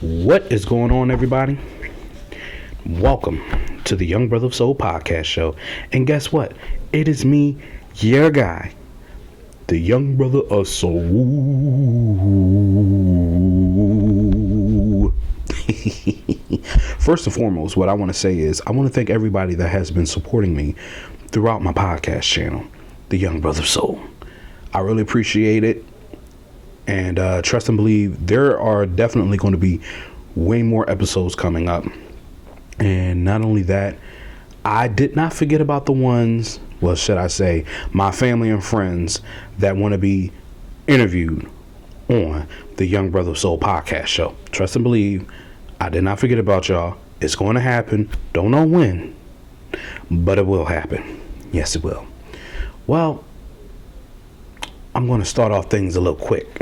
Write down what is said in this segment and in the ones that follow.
What is going on, everybody? Welcome to the Young Brother of Soul podcast show. And guess what? It is me, your guy, the Young Brother of Soul. First and foremost, what I want to say is I want to thank everybody that has been supporting me throughout my podcast channel, the Young Brother of Soul. I really appreciate it. And trust and believe there are definitely going to be way more episodes coming up. And not only that, I did not forget about the ones, well, should I say, my family and friends that want to be interviewed on the Young Brother of Soul podcast show. Trust and believe, I did not forget about y'all. It's going to happen. Don't know when, but it will happen. Yes, it will. Well, I'm going to start off things a little quick.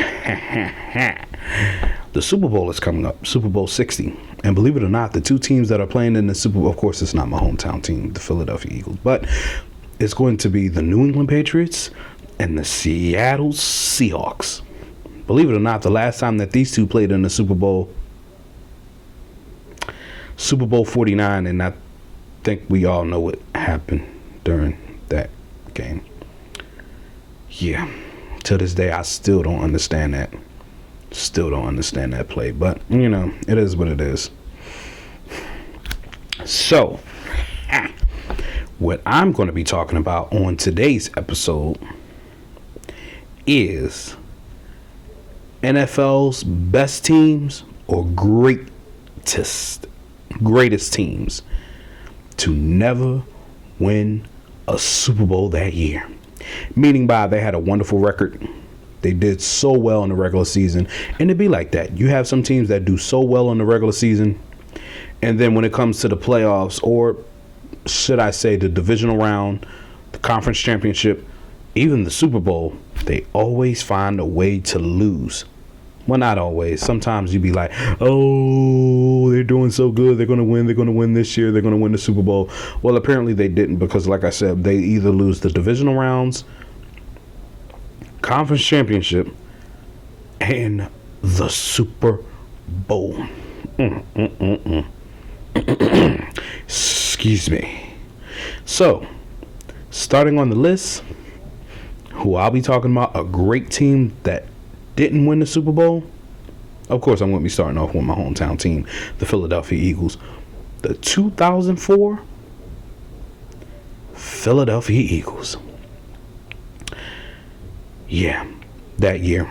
The Super Bowl is coming up, Super Bowl 60. And believe it or not, the two teams that are playing in the Super Bowl, of course, it's not my hometown team, the Philadelphia Eagles, but it's going to be the New England Patriots and the Seattle Seahawks. Believe it or not, the last time that these two played in the Super Bowl 49, and I think we all know what happened during that game. Yeah. To this day, I still don't understand that. Still don't understand that play. But, you know, it is what it is. So, what I'm going to be talking about on today's episode is NFL's best teams or greatest teams to never win a Super Bowl that year. Meaning by they had a wonderful record. They did so well in the regular season. And it'd be like that. You have some teams that do so well in the regular season. And then when it comes to the playoffs, or should I say the divisional round, the conference championship, even the Super Bowl, they always find a way to lose. Well, not always. Sometimes you'd be like, oh, they're doing so good. They're going to win. They're going to win this year. They're going to win the Super Bowl. Well, apparently they didn't because, like I said, they either lose the divisional rounds, conference championship, and the Super Bowl. Excuse me. So, starting on the list, who I'll be talking about, a great team that didn't win the Super Bowl. Of course, I'm going to be starting off with my hometown team, the Philadelphia Eagles. The 2004 Philadelphia Eagles. Yeah, that year.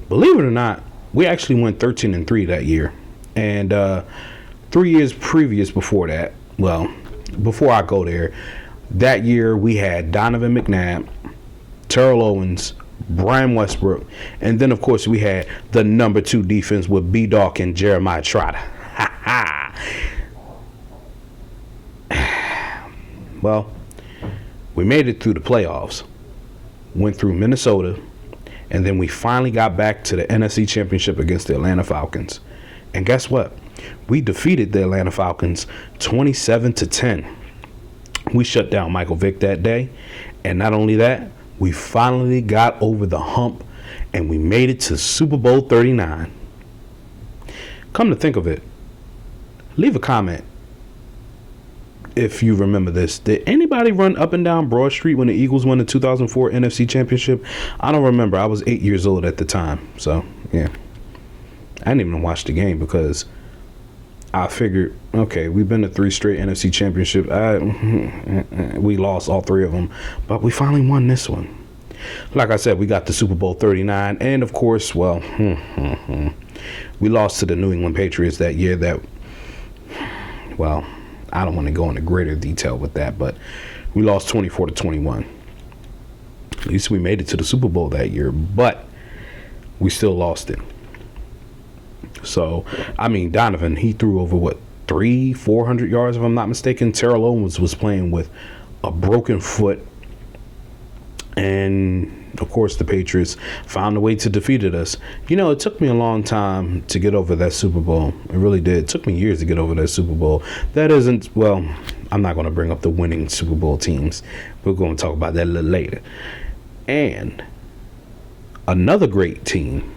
Believe it or not, we actually went 13-3 that year. And 3 years previous before that, well, before I go there, that year we had Donovan McNabb, Terrell Owens, Brian Westbrook, and then of course we had the number 2 defense with B-Dawk and Jeremiah Trotter. Well, we made it through the playoffs, went through Minnesota, and then we finally got back to the NFC Championship against the Atlanta Falcons. And guess what? We defeated the Atlanta Falcons 27-10. We shut down Michael Vick that day, and not only that, we finally got over the hump and we made it to Super Bowl 39. Come to think of it, leave a comment if you remember this. Did anybody run up and down Broad Street when the Eagles won the 2004 NFC Championship? I don't remember. I was 8 years old at the time. So, yeah. I didn't even watch the game because I figured, okay, we've been to 3 straight NFC Championship. We lost all 3 of them, but we finally won this one. Like I said, we got the Super Bowl 39, and of course, well, we lost to the New England Patriots that year. That, well, I don't want to go into greater detail with that, but we lost 24-21. At least we made it to the Super Bowl that year, but we still lost it. So, I mean, Donovan, he threw over, 400 yards, if I'm not mistaken. Terrell Owens was playing with a broken foot. And, of course, the Patriots found a way to defeat us. You know, it took me a long time to get over that Super Bowl. It really did. It took me years to get over that Super Bowl. That isn't, well, I'm not going to bring up the winning Super Bowl teams. We're going to talk about that a little later. And another great team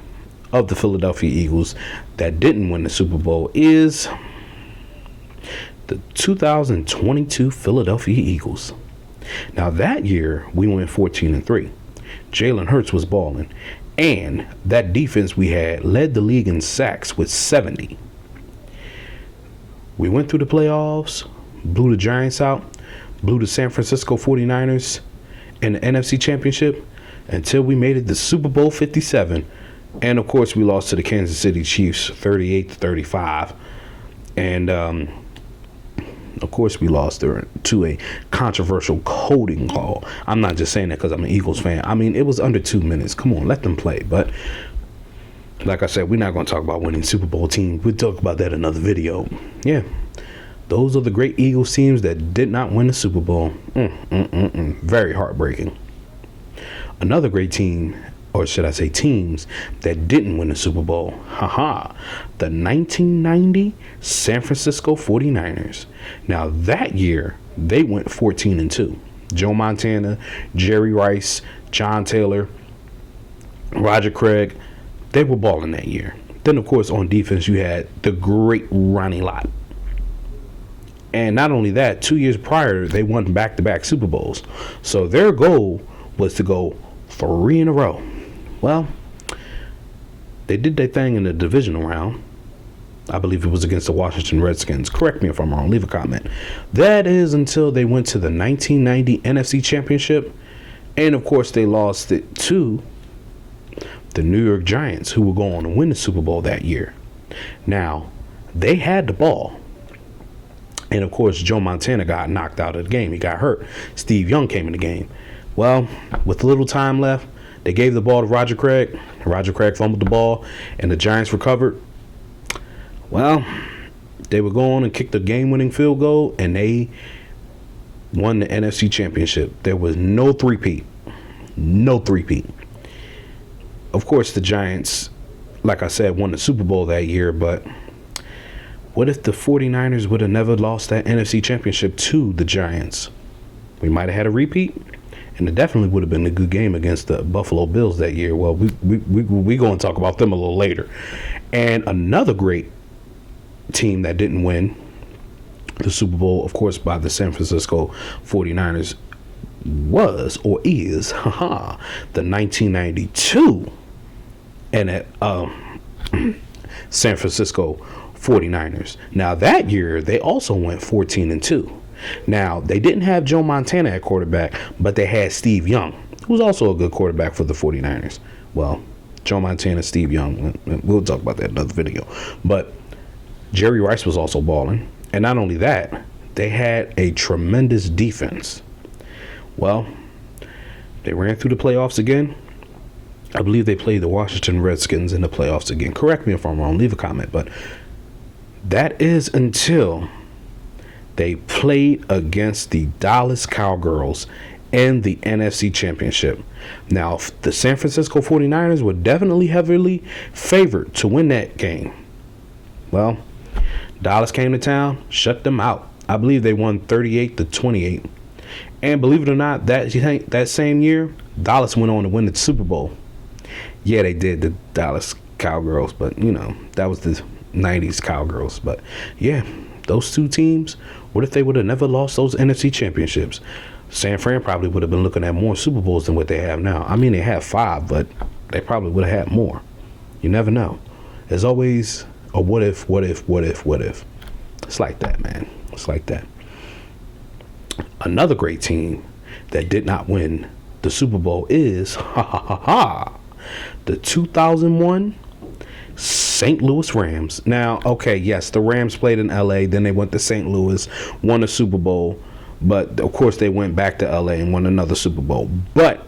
of the Philadelphia Eagles that didn't win the Super Bowl is the 2022 Philadelphia Eagles. Now that year we went 14-3. Jalen Hurts was balling, and that defense we had led the league in sacks with 70. We went through the playoffs, blew the Giants out, blew the San Francisco 49ers in the NFC Championship until we made it to Super Bowl 57. And of course we lost to the Kansas City Chiefs 38-35. And of course we lost to a controversial holding call. I'm not just saying that because I'm an Eagles fan. I mean, it was under 2 minutes. Come on, let them play. But like I said, we're not going to talk about winning Super Bowl teams. We'll talk about that in another video. Yeah, those are the great Eagles teams that did not win the Super Bowl. Very heartbreaking. Another great team, or should I say teams, that didn't win the Super Bowl. The 1990 San Francisco 49ers. Now that year, they went 14-2. Joe Montana, Jerry Rice, John Taylor, Roger Craig, they were balling that year. Then, of course, on defense, you had the great Ronnie Lott. And not only that, 2 years prior, they won back-to-back Super Bowls. So their goal was to go 3 in a row. Well, they did their thing in the divisional round. I believe it was against the Washington Redskins. Correct me if I'm wrong. Leave a comment. That is until they went to the 1990 NFC Championship. And, of course, they lost it to the New York Giants, who were going to win the Super Bowl that year. Now, they had the ball. And, of course, Joe Montana got knocked out of the game. He got hurt. Steve Young came in the game. Well, with little time left, they gave the ball to Roger Craig. Roger Craig fumbled the ball, and the Giants recovered. Well, they would go on and kick the game-winning field goal, and they won the NFC Championship. There was no three-peat. No three-peat. Of course, the Giants, like I said, won the Super Bowl that year, but what if the 49ers would have never lost that NFC Championship to the Giants? We might have had a repeat, and it definitely would have been a good game against the Buffalo Bills that year. Well, we going to talk about them a little later. And another great team that didn't win the Super Bowl, of course, by the San Francisco 49ers was, or is, the 1992 and San Francisco 49ers. Now that year they also went 14-2. Now they didn't have Joe Montana at quarterback, but they had Steve Young, who was also a good quarterback for the 49ers. Well, Joe Montana, Steve Young, we'll talk about that in another video. But Jerry Rice was also balling, and not only that, they had a tremendous defense. Well, they ran through the playoffs again. I believe they played the Washington Redskins in the playoffs again. Correct me if I'm wrong. Leave a comment. But that is until they played against the Dallas Cowgirls in the NFC Championship. Now, the San Francisco 49ers were definitely heavily favored to win that game. Well, Dallas came to town, shut them out. I believe they won 38-28. And believe it or not, that same year, Dallas went on to win the Super Bowl. Yeah, they did, the Dallas Cowgirls, but, you know, that was the 90s Cowgirls. But, yeah, those two teams, what if they would have never lost those NFC championships? San Fran probably would have been looking at more Super Bowls than what they have now. I mean, they have 5, but they probably would have had more. You never know. There's always a what if. It's like that, man. It's like that. Another great team that did not win the Super Bowl is the 2001 St. Louis Rams. Now, okay, yes, the Rams played in LA, then they went to St. Louis, won the Super Bowl, but of course they went back to LA and won another Super Bowl. But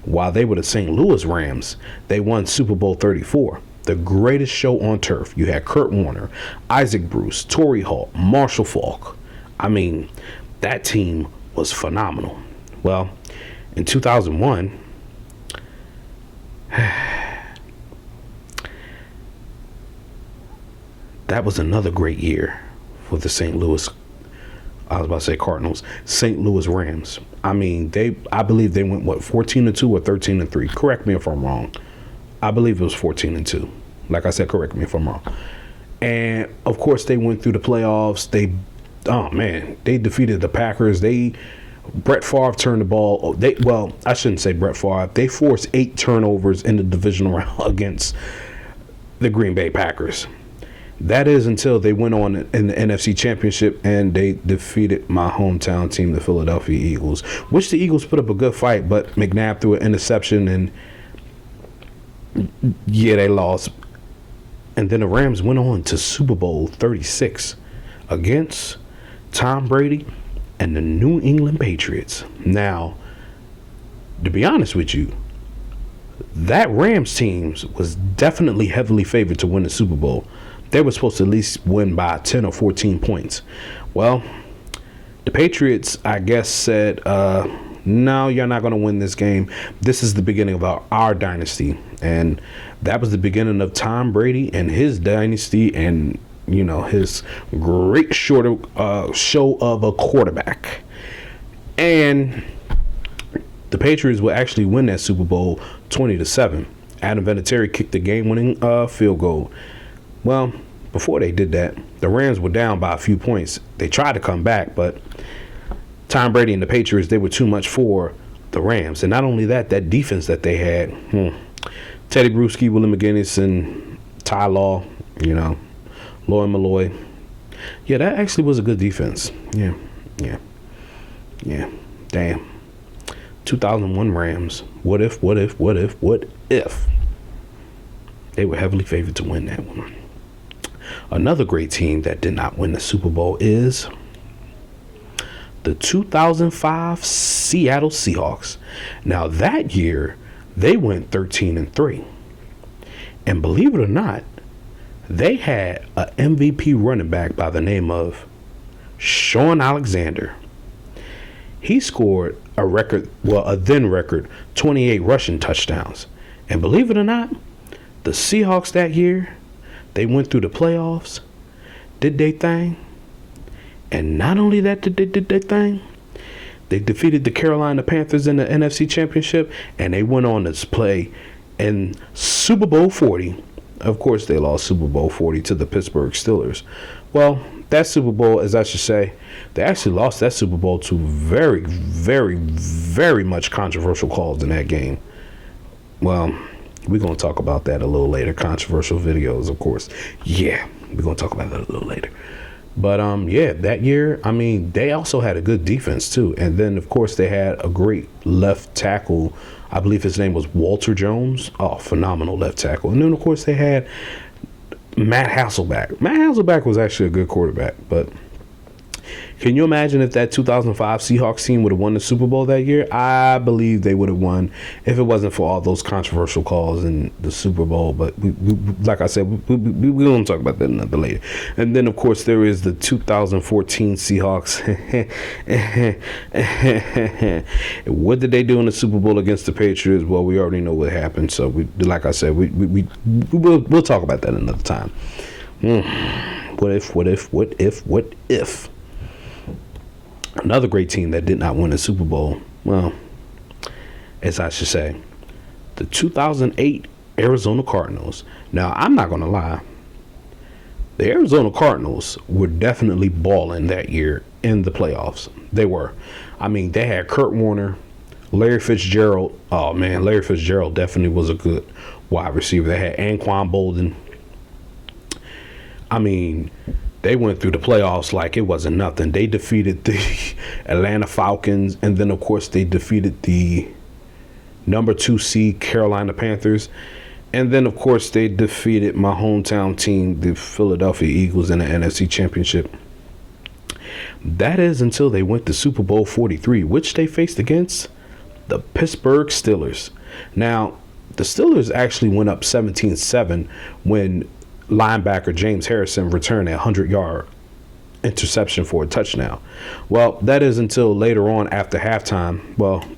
while they were the St. Louis Rams, they won Super Bowl 34, the greatest show on turf. You had Kurt Warner, Isaac Bruce, Torrey Holt, Marshall Faulk. I mean, that team was phenomenal. Well, in 2001, that was another great year for the St. Louis, I was about to say Cardinals, St. Louis Rams. I mean, I believe they went, 14-2 or 13-3. Correct me if I'm wrong. I believe it was 14-2. Like I said, correct me if I'm wrong. And of course, they went through the playoffs. They defeated the Packers. Brett Favre turned the ball. I shouldn't say Brett Favre. They forced 8 turnovers in the divisional round against the Green Bay Packers. That is until they went on in the NFC Championship and they defeated my hometown team, the Philadelphia Eagles, which the Eagles put up a good fight, but McNabb threw an interception and they lost. And then the Rams went on to Super Bowl 36 against Tom Brady and the New England Patriots. Now, to be honest with you, that Rams team was definitely heavily favored to win the Super Bowl. They were supposed to at least win by 10 or 14 points. Well, the Patriots, I guess, said, no, you're not going to win this game. This is the beginning of our dynasty. And that was the beginning of Tom Brady and his dynasty and, his great show of a quarterback. And the Patriots will actually win that Super Bowl 20-7. Adam Vinatieri kicked the game-winning field goal. Well, before they did that, the Rams were down by a few points. They tried to come back, but Tom Brady and the Patriots, they were too much for the Rams. And not only that defense that they had, Teddy Bruschi, Willie McGinnis, and Ty Law, Lloyd Malloy. Yeah, that actually was a good defense. Yeah. Damn. 2001 Rams. What if? They were heavily favored to win that one. Another great team that did not win the Super Bowl is the 2005 Seattle Seahawks. Now that year, they went 13-3. And believe it or not, they had an MVP running back by the name of Shaun Alexander. He scored a then record 28 rushing touchdowns. And believe it or not, the Seahawks that year, they went through the playoffs, did their thing. And not only that did they their thing, they defeated the Carolina Panthers in the NFC Championship, and they went on to play in Super Bowl 40. Of course, they lost Super Bowl 40 to the Pittsburgh Steelers. Well, that Super Bowl, as I should say, they actually lost that Super Bowl to very, very, very much controversial calls in that game. Well, we're going to talk about that a little later. Controversial videos, of course. Yeah, we're going to talk about that a little later. But, that year, they also had a good defense, too. And then, of course, they had a great left tackle. I believe his name was Walter Jones. Oh, phenomenal left tackle. And then, of course, they had Matt Hasselbeck. Matt Hasselbeck was actually a good quarterback, but can you imagine if that 2005 Seahawks team would have won the Super Bowl that year? I believe they would have won if it wasn't for all those controversial calls in the Super Bowl. But we like I said, we're going to talk about that another later. And then, of course, there is the 2014 Seahawks. What did they do in the Super Bowl against the Patriots? Well, we already know what happened. So, like I said, we'll talk about that another time. What if? Another great team that did not win a Super Bowl, well, as I should say, the 2008 Arizona Cardinals. Now, I'm not going to lie. The Arizona Cardinals were definitely balling that year in the playoffs. They were. They had Kurt Warner, Larry Fitzgerald. Oh, man, Larry Fitzgerald definitely was a good wide receiver. They had Anquan Bolden. They went through the playoffs like it wasn't nothing. They defeated the Atlanta Falcons, and then, of course, they defeated the number 2 seed Carolina Panthers. And then, of course, they defeated my hometown team, the Philadelphia Eagles, in the NFC Championship. That is until they went to Super Bowl 43, which they faced against the Pittsburgh Steelers. Now, the Steelers actually went up 17-7 when linebacker James Harrison returned a 100-yard interception for a touchdown. Well, that is until later on after halftime,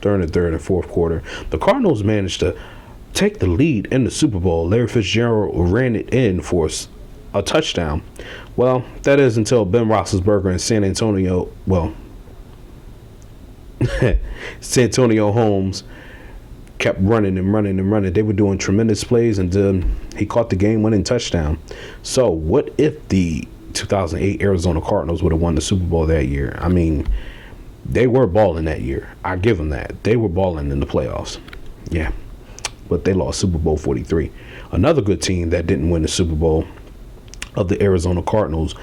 during the third and fourth quarter, the Cardinals managed to take the lead in the Super Bowl. Larry Fitzgerald ran it in for a touchdown. Well, that is until Ben Roethlisberger and Santonio Holmes kept running and running and running. They were doing tremendous plays, and then he caught the game-winning touchdown. So what if the 2008 Arizona Cardinals would have won the Super Bowl that year? I mean, they were balling that year. I give them that. They were balling in the playoffs. Yeah. But they lost Super Bowl 43. Another good team that didn't win the Super Bowl of the Arizona Cardinals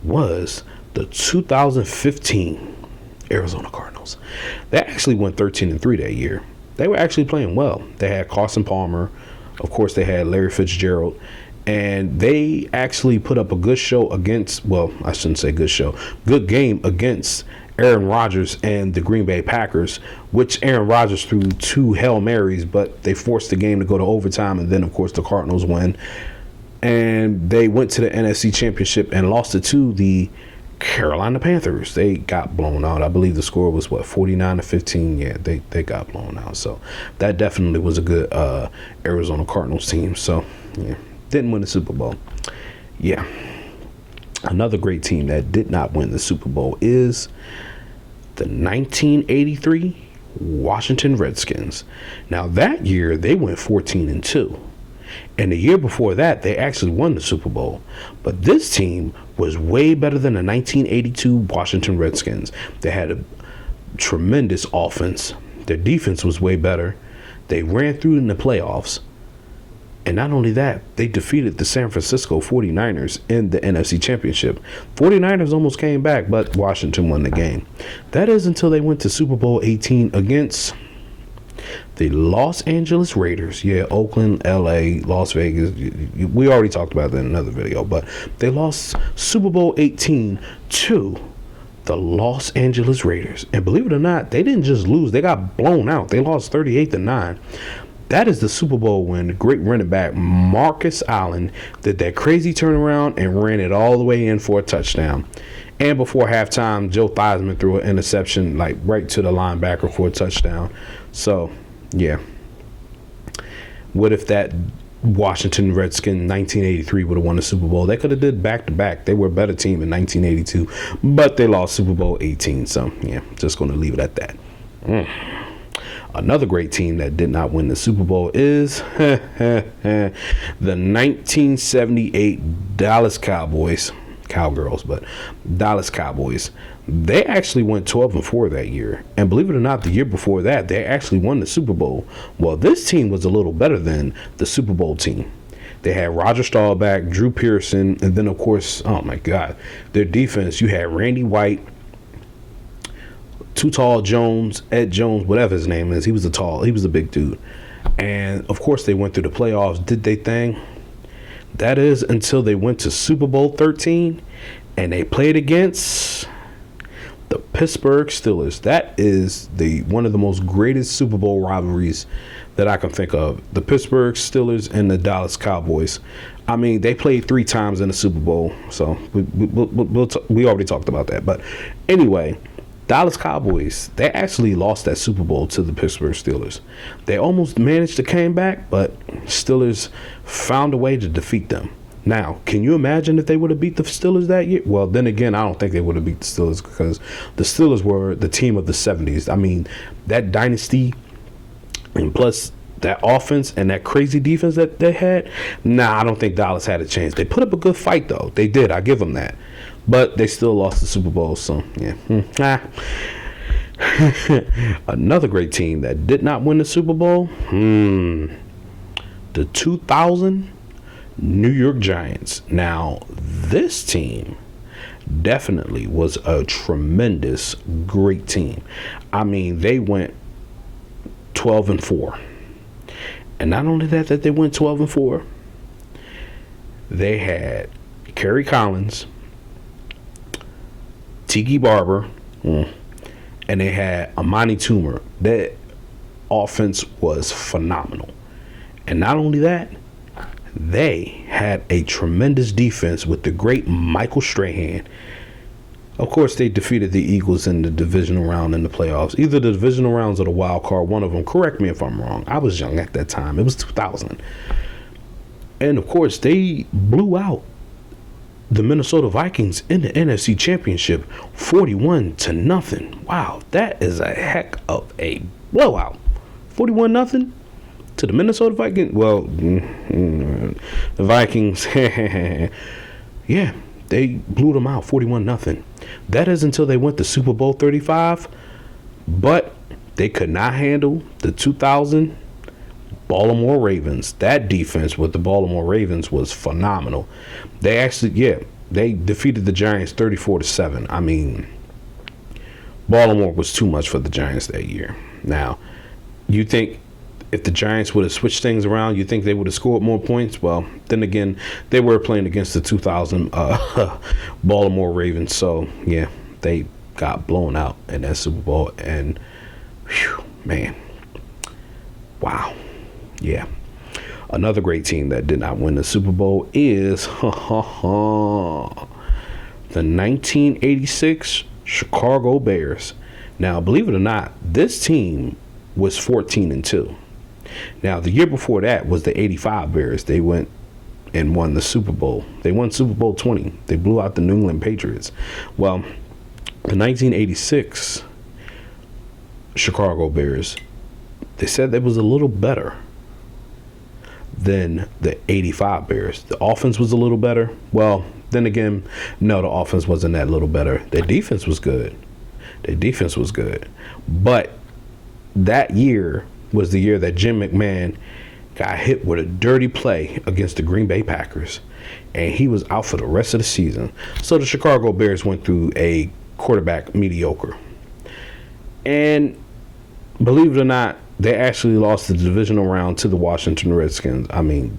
was the 2015 Arizona Cardinals. They actually went 13-3 that year. They were actually playing well. They had Carson Palmer. Of course, they had Larry Fitzgerald. And they actually put up a good show against, well, I shouldn't say good show, good game against Aaron Rodgers and the Green Bay Packers, which Aaron Rodgers threw 2 Hail Marys, but they forced the game to go to overtime. And then, of course, the Cardinals win. And they went to the NFC Championship and lost it to the Carolina Panthers. They got blown out. I believe the score was, 49-15? Yeah, they got blown out. So that definitely was a good Arizona Cardinals team. So, yeah, didn't win the Super Bowl. Yeah. Another great team that did not win the Super Bowl is the 1983 Washington Redskins. Now, that year, they went 14-2. And the year before that, they actually won the Super Bowl. But this team was way better than the 1982 Washington Redskins. They had a tremendous offense. Their defense was way better. They ran through in the playoffs. And not only that, they defeated the San Francisco 49ers in the NFC Championship. 49ers almost came back, but Washington won the game. That is until they went to Super Bowl 18 against the Los Angeles Raiders. Yeah, Oakland, LA, Las Vegas. We already talked about that in another video, but they lost Super Bowl 18 to the Los Angeles Raiders. And believe it or not, they didn't just lose. They got blown out. They lost 38-9. That is the Super Bowl when the great running back Marcus Allen did that crazy turnaround and ran it all the way in for a touchdown. And before halftime, Joe Theismann threw an interception like right to the linebacker for a touchdown. So, yeah. What if that Washington Redskins 1983 would have won the Super Bowl? They could have did back-to-back. They were a better team in 1982, but they lost Super Bowl 18. So, yeah, just going to leave it at that. Another great team that did not win the Super Bowl is the 1978 Dallas Cowboys. Cowgirls, but Dallas Cowboys. They actually went 12-4 that year. And believe it or not, the year before that, they actually won the Super Bowl. Well, this team was a little better than the Super Bowl team. They had Roger Staubach, Drew Pearson, and then, of course, oh my God, their defense, you had Randy White, Too Tall Jones, Ed Jones, whatever his name is. He was a big dude. And, of course, they went through the playoffs, did they thing. That is until they went to Super Bowl 13 and they played against the Pittsburgh Steelers. That is one of the most greatest Super Bowl rivalries that I can think of. The Pittsburgh Steelers and the Dallas Cowboys. I mean, they played 3 times in the Super Bowl, so we already talked about that. But anyway, Dallas Cowboys, they actually lost that Super Bowl to the Pittsburgh Steelers. They almost managed to come back, but Steelers found a way to defeat them. Now, can you imagine if they would have beat the Steelers that year? Well, then again, I don't think they would have beat the Steelers because the Steelers were the team of the 70s. I mean, that dynasty and plus that offense and that crazy defense that they had, I don't think Dallas had a chance. They put up a good fight, though. They did. I give them that. But they still lost the Super Bowl, so, yeah. Another great team that did not win the Super Bowl, the 2000 New York Giants. Now, this team definitely was a tremendous, great team. I mean, they went 12-4. And not only that they went 12-4, they had Kerry Collins, Tiki Barber, and they had Amani Toomer. That offense was phenomenal. And not only that, they had a tremendous defense with the great Michael Strahan. Of course, they defeated the Eagles in the divisional round in the playoffs. Either the divisional rounds or the wild card, one of them. Correct me if I'm wrong. I was young at that time. It was 2000. And, of course, they blew out the Minnesota Vikings in the NFC Championship 41-0. Wow, that is a heck of a blowout. 41-0? To the Minnesota Vikings? Well, the Vikings, yeah, they blew them out 41-0. That is until they went to Super Bowl 35, but they could not handle the 2000 Baltimore Ravens. That defense with the Baltimore Ravens was phenomenal. They actually, they defeated the Giants 34-7. I mean, Baltimore was too much for the Giants that year. Now, you think if the Giants would have switched things around, you think they would have scored more points? Well, then again, they were playing against the 2000 Baltimore Ravens. So, yeah, they got blown out in that Super Bowl. And, whew, man, wow. Yeah. Another great team that did not win the Super Bowl is the 1986 Chicago Bears. Now, believe it or not, this team was 14-2. Now, the year before that was the 85 Bears. They went and won the Super Bowl. They won Super Bowl 20. They blew out the New England Patriots. Well, the 1986 Chicago Bears, they said it was a little better than the 85 Bears. The offense was a little better. Well, then again, no, the offense wasn't that little better. Their defense was good. But that year was the year that Jim McMahon got hit with a dirty play against the Green Bay Packers, and he was out for the rest of the season. So the Chicago Bears went through a quarterback mediocre. And believe it or not, they actually lost the divisional round to the Washington Redskins. I mean,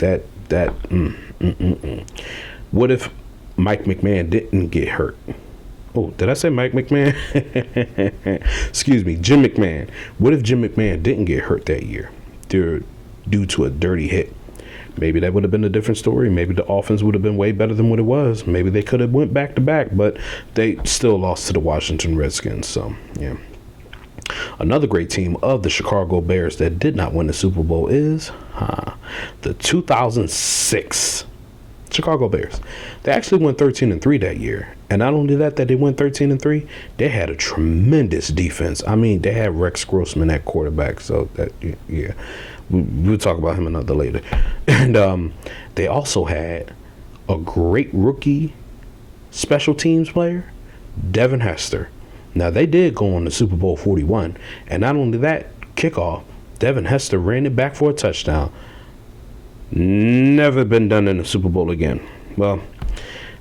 What if Mike McMahon didn't get hurt? Oh, did I say Mike McMahon? Excuse me, Jim McMahon. What if Jim McMahon didn't get hurt that year due to a dirty hit? Maybe that would have been a different story. Maybe the offense would have been way better than what it was. Maybe they could have went back to back, but they still lost to the Washington Redskins. So, yeah. Another great team of the Chicago Bears that did not win the Super Bowl is the 2006 Chicago Bears. They actually went 13-3 that year. And not only that they went 13-3, they had a tremendous defense. I mean, they had Rex Grossman at quarterback. So, that, yeah, we'll talk about him another later. And they also had a great rookie special teams player, Devin Hester. Now, they did go on to Super Bowl 41. And not only that, kickoff, Devin Hester ran it back for a touchdown. Never been done in the Super Bowl again. Well,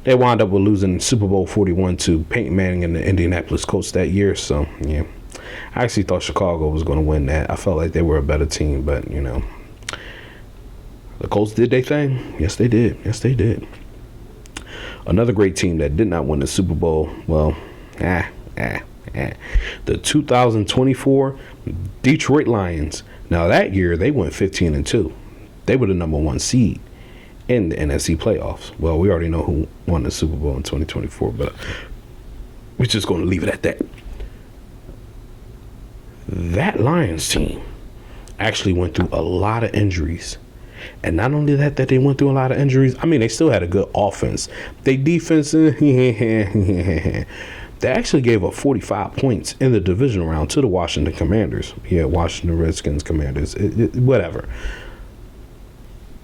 they wound up with losing Super Bowl 41 to Peyton Manning and the Indianapolis Colts that year. So, yeah, I actually thought Chicago was going to win that. I felt like they were a better team, but, you know, the Colts did their thing. Yes, they did. Another great team that did not win the Super Bowl, well, the 2024 Detroit Lions. Now, that year, they went 15-2. They were the number one seed in the NFC playoffs. Well, we already know who won the Super Bowl in 2024, but we're just going to leave it at that. That Lions team actually went through a lot of injuries. And not only that they went through a lot of injuries, I mean, they still had a good offense. They defense, they actually gave up 45 points in the divisional round to the Washington Commanders. Yeah, Washington Redskins Commanders, whatever.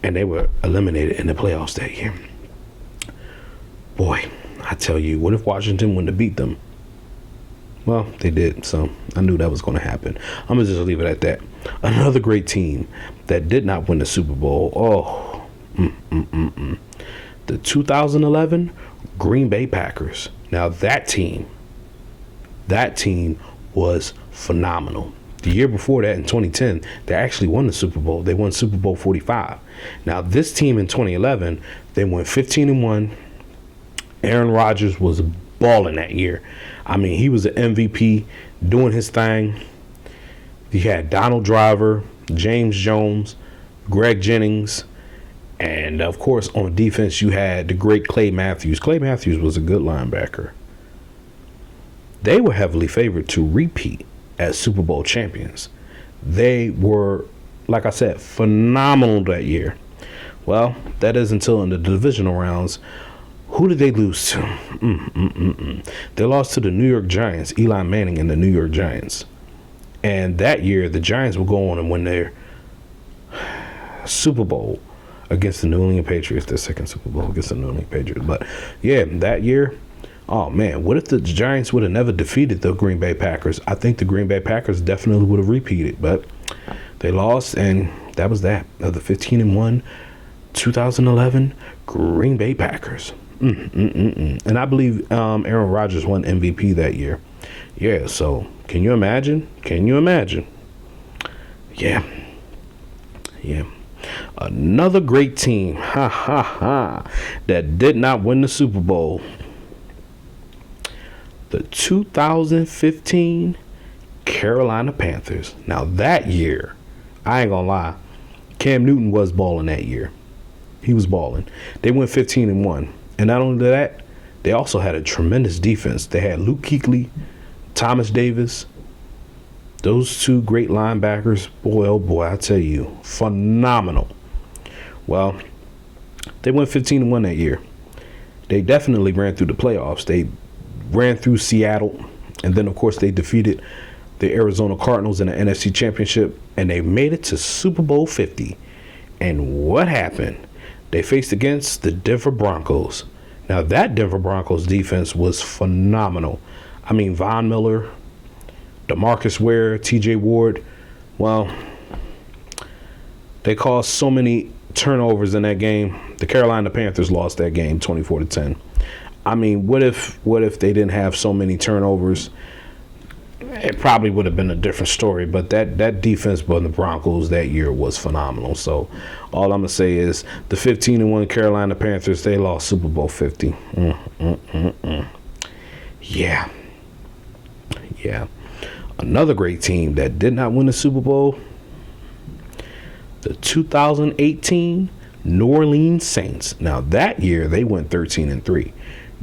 And they were eliminated in the playoffs that year. Boy, I tell you, what if Washington wouldn't have beat them? Well, they did, so I knew that was going to happen. I'm going to just leave it at that. Another great team that did not win the Super Bowl. The 2011 Green Bay Packers. Now, that team was phenomenal. The year before that, in 2010, they actually won the Super Bowl. They won Super Bowl 45. Now, this team in 2011, they went 15-1. Aaron Rodgers was balling that year. I mean, he was an MVP doing his thing. You had Donald Driver, James Jones, Greg Jennings, and, of course, on defense, you had the great Clay Matthews. Clay Matthews was a good linebacker. They were heavily favored to repeat as Super Bowl champions. They were, like I said, phenomenal that year. Well, that is until in the divisional rounds. Who did they lose to? They lost to the New York Giants, Eli Manning and the New York Giants. And that year, the Giants will go on and win their Super Bowl against the New England Patriots. Their second Super Bowl against the New England Patriots. But yeah, that year, oh man, what if the Giants would have never defeated the Green Bay Packers? I think the Green Bay Packers definitely would have repeated, but they lost, and that was that. Of the 15-1 2011 Green Bay Packers. And I believe Aaron Rodgers won MVP that year. Yeah, so can you imagine? Yeah. Another great team, that did not win the Super Bowl. The 2015 Carolina Panthers. Now that year, I ain't gonna lie, Cam Newton was balling that year. He was balling. They went 15-1. And not only that, they also had a tremendous defense. They had Luke Kuechly, Thomas Davis, those two great linebackers. Boy, oh boy, I tell you, phenomenal. Well, they went 15-1 that year. They definitely ran through the playoffs. They ran through Seattle, and then of course they defeated the Arizona Cardinals in the NFC Championship, and they made it to Super Bowl 50. And what happened? They faced against the Denver Broncos. Now, that Denver Broncos defense was phenomenal. I mean, Von Miller, DeMarcus Ware, TJ Ward. Well, they caused so many turnovers in that game. The Carolina Panthers lost that game 24-10. I mean, what if they didn't have so many turnovers? It probably would have been a different story, but that defense by the Broncos that year was phenomenal. So all I'm going to say is the 15-1 Carolina Panthers, they lost Super Bowl 50. Yeah. Another great team that did not win the Super Bowl, the 2018 New Orleans Saints. Now that year they went 13-3.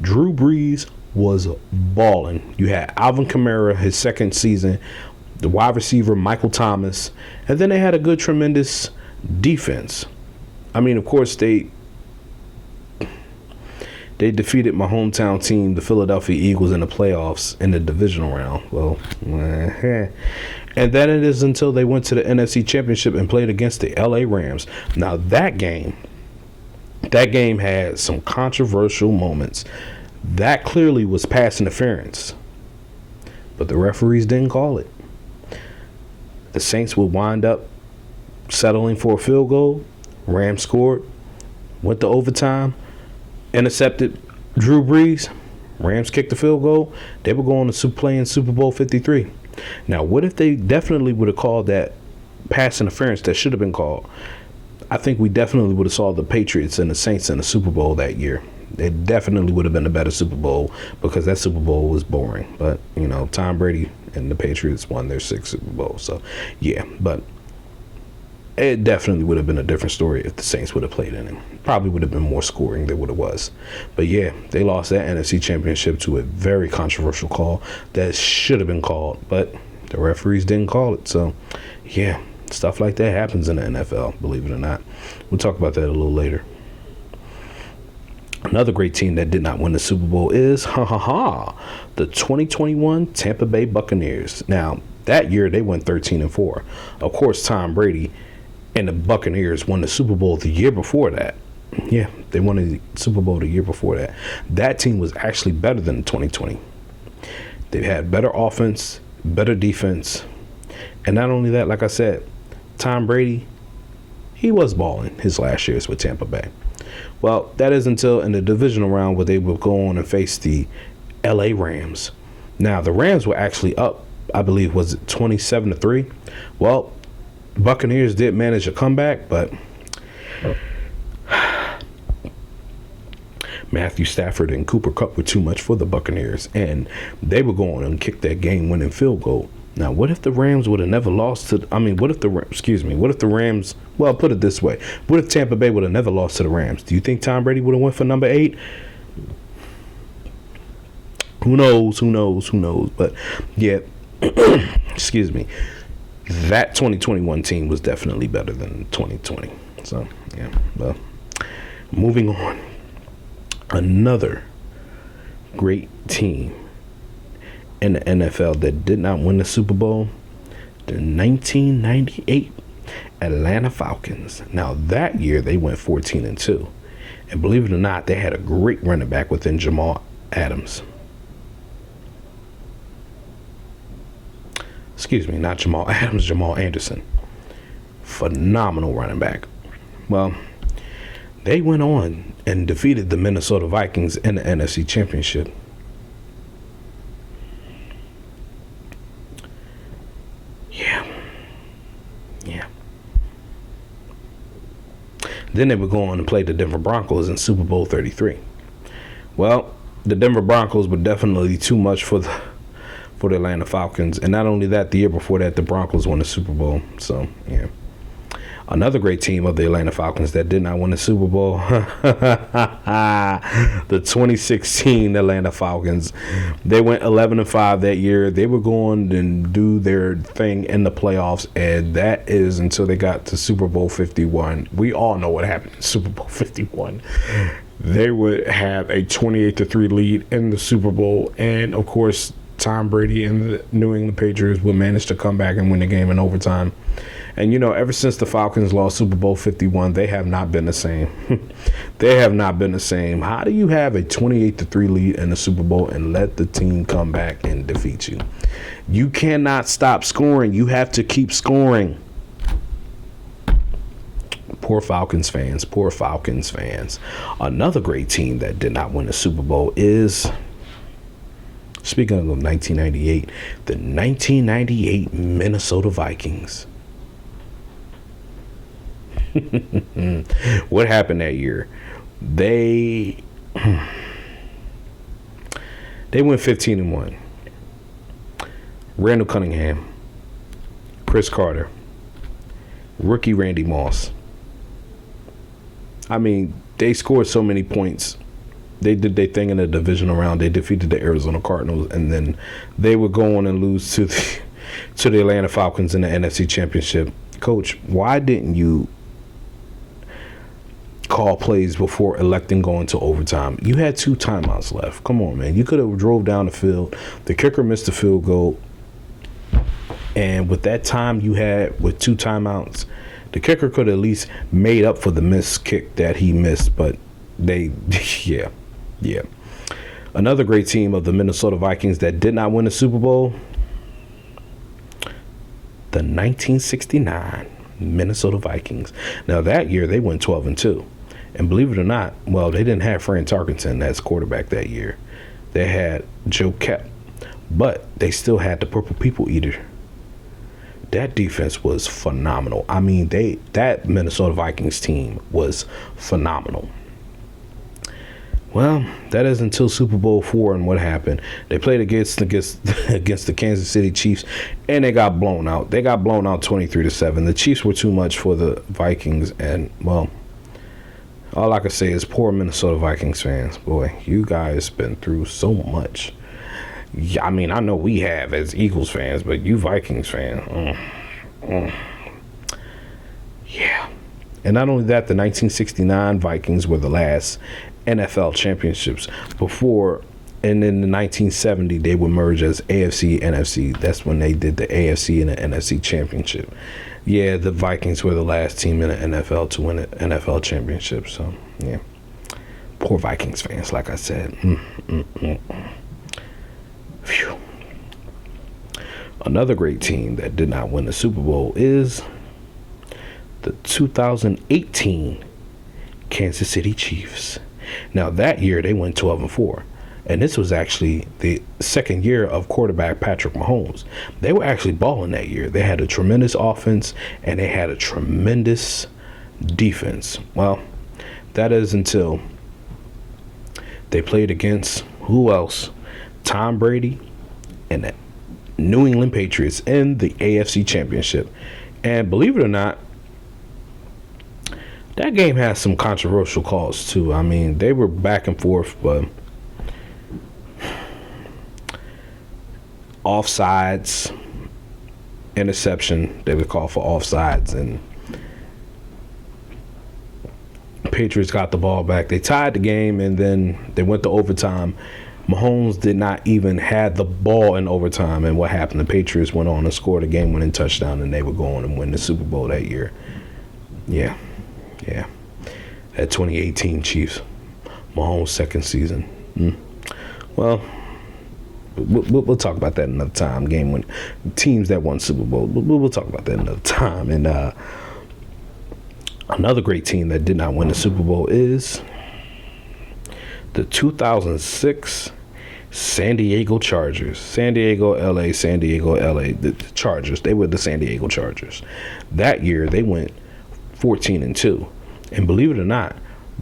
Drew Brees was balling. You had Alvin Kamara, his second season, the wide receiver Michael Thomas, and then they had a good, tremendous defense. I mean, of course, they defeated my hometown team, the Philadelphia Eagles, in the playoffs in the divisional round. Well, and then it is until they went to the NFC Championship and played against the LA Rams. Now that game had some controversial moments. That clearly was pass interference, but the referees didn't call it. The Saints would wind up settling for a field goal. Rams scored, went to overtime, intercepted Drew Brees. Rams kicked the field goal. They were going to play in Super Bowl 53. Now, what if they definitely would have called that pass interference that should have been called? I think we definitely would have saw the Patriots and the Saints in the Super Bowl that year. It definitely would have been a better Super Bowl because that Super Bowl was boring. But, you know, Tom Brady and the Patriots won their 6th Super Bowl. So, yeah, but it definitely would have been a different story if the Saints would have played in it. Probably would have been more scoring than what it was. But, yeah, they lost that NFC Championship to a very controversial call that should have been called. But the referees didn't call it. So, yeah, stuff like that happens in the NFL, believe it or not. We'll talk about that a little later. Another great team that did not win the Super Bowl is, the 2021 Tampa Bay Buccaneers. Now, that year they went 13-4. Of course, Tom Brady and the Buccaneers won the Super Bowl the year before that. Yeah, they won the Super Bowl the year before that. That team was actually better than 2020. They had better offense, better defense. And not only that, like I said, Tom Brady, he was balling his last years with Tampa Bay. Well, that is until in the divisional round where they will go on and face the LA Rams. Now, the Rams were actually up, I believe, was it 27-3? Well, Buccaneers did manage a comeback, but Matthew Stafford and Cooper Kupp were too much for the Buccaneers, and they were going and kick that game-winning field goal. Now, what if the Rams would have never lost to, what if the Rams, well, put it this way. What if Tampa Bay would have never lost to the Rams? Do you think Tom Brady would have went for number 8? Who knows? But, yeah, excuse me. That 2021 team was definitely better than 2020. So, yeah, well, moving on. Another great team in the NFL that did not win the Super Bowl, the 1998 Atlanta Falcons. Now that year they went 14-2. And believe it or not, they had a great running back within Jamal Adams. Excuse me, not Jamal Adams, Jamal Anderson. Phenomenal running back. Well, they went on and defeated the Minnesota Vikings in the NFC Championship. Yeah. Then they would go on and play the Denver Broncos in Super Bowl 33. Well, the Denver Broncos were definitely too much for the Atlanta Falcons. And not only that, the year before that, the Broncos won the Super Bowl. So, yeah. Another great team of the Atlanta Falcons that did not win the Super Bowl, the 2016 Atlanta Falcons. They went 11-5 that year. They were going and do their thing in the playoffs, and that is until they got to Super Bowl 51. We all know what happened in Super Bowl 51. They would have a 28-3 lead in the Super Bowl, and of course, Tom Brady and the New England Patriots would manage to come back and win the game in overtime. And, you know, ever since the Falcons lost Super Bowl 51, they have not been the same. They have not been the same. How do you have a 28-3 lead in the Super Bowl and let the team come back and defeat you? You cannot stop scoring. You have to keep scoring. Poor Falcons fans. Poor Falcons fans. Another great team that did not win the Super Bowl is, speaking of 1998, the 1998 Minnesota Vikings. What happened that year? They went 15-1. Randall Cunningham, Chris Carter, rookie Randy Moss. I mean, they scored so many points. They did their thing in the divisional round. They defeated the Arizona Cardinals, and then they would go on and lose to the Atlanta Falcons in the NFC Championship. Coach, why didn't you call plays before electing going to overtime? You had 2 timeouts left. Come on, man. You could have drove down the field. The kicker missed the field goal. And with that time you had with 2 timeouts, the kicker could have at least made up for the missed kick that he missed. But they, yeah. Another great team of the Minnesota Vikings that did not win the Super Bowl, the 1969 Minnesota Vikings. Now that year they went 12-2. And believe it or not, well, they didn't have Fran Tarkenton as quarterback that year. They had Joe Kep, but they still had the Purple People Eater. That defense was phenomenal. I mean, that Minnesota Vikings team was phenomenal. Well, that is until Super Bowl 4, and what happened? They played against the Kansas City Chiefs, and they got blown out. They got blown out 23-7. The Chiefs were too much for the Vikings, and, well, all I can say is poor Minnesota Vikings fans. Boy, you guys been through so much. Yeah, I mean, I know we have as Eagles fans, but you Vikings fans, yeah. And not only that, the 1969 Vikings were the last NFL championships before, and in the 1970 they would merge as AFC, NFC. That's when they did the AFC and the NFC championship. Yeah, the Vikings were the last team in the NFL to win an NFL championship. So, yeah. Poor Vikings fans, like I said. Phew. Another great team that did not win the Super Bowl is the 2018 Kansas City Chiefs. Now, that year, they went 12-4. And this was actually the second year of quarterback Patrick Mahomes. They were actually balling that year. They had a tremendous offense, and they had a tremendous defense. Well, that is until they played against, who else? Tom Brady and the New England Patriots in the AFC Championship. And believe it or not, that game has some controversial calls, too. I mean, they were back and forth, but offsides, interception, they would call for offsides, and Patriots got the ball back. They tied the game, and then they went to overtime, Mahomes did not even have the ball in overtime, and what happened? The Patriots went on and scored a game-winning touchdown, and they would go on and win the Super Bowl that year. Yeah. That 2018 Chiefs, Mahomes' second season. Well, we'll talk about that another time. Teams that won Super Bowl. We'll talk about that another time. And another great team that did not win the Super Bowl is the 2006 San Diego Chargers. San Diego, LA. The Chargers. They were the San Diego Chargers. That year, they went 14-2. And believe it or not,